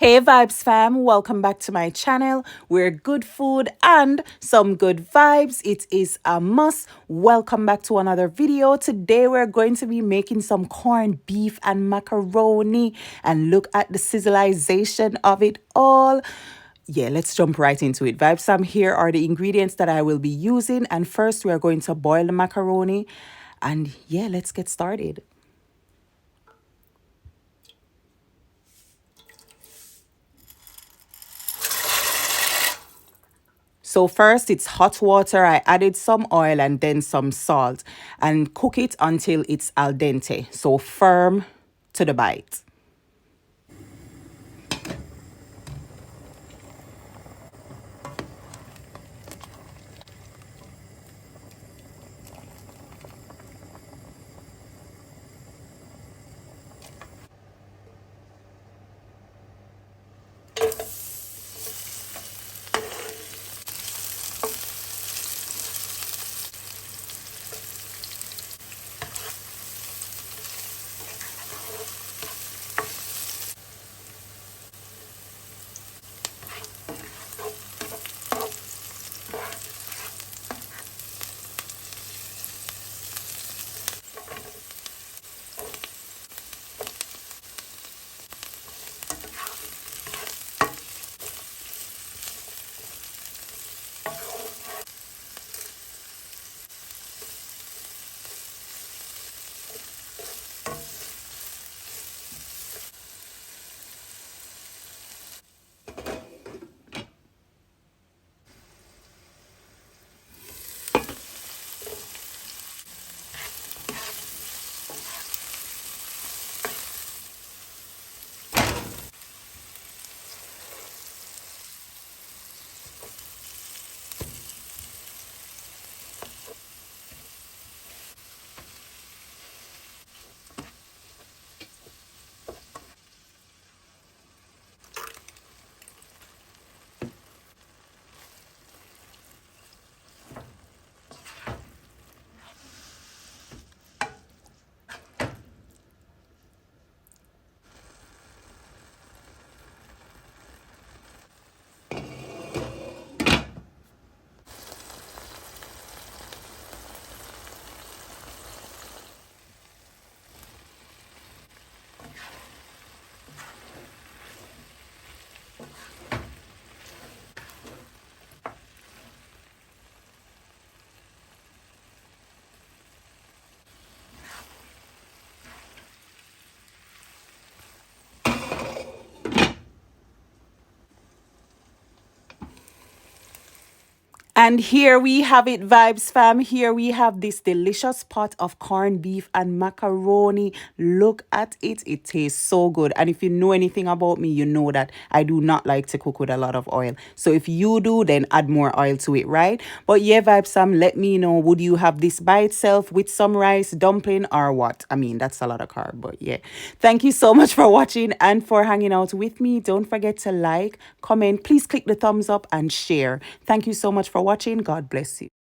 Hey Vibes fam, welcome back to my channel where good food and some good vibes, it is a must. Welcome back to another video. Today we're going to be making some corned beef and macaroni and look at the sizzleization of it all. Yeah, let's jump right into it. Vibes fam, here are the ingredients that I will be using, and first we are going to boil the macaroni, and yeah, let's get started. So first it's hot water. I added some oil and then some salt and cook it until it's al dente, so firm to the bite. And here we have it, Vibes fam. Here we have this delicious pot of corned beef and macaroni. Look at it. It tastes so good. And if you know anything about me, you know that I do not like to cook with a lot of oil. So if you do, then add more oil to it, right? But yeah, Vibes fam, let me know. Would you have this by itself with some rice, dumpling, or what? I mean, that's a lot of carb, but yeah. Thank you so much for watching and for hanging out with me. Don't forget to like, comment, please click the thumbs up and share. Thank you so much for watching. God bless you.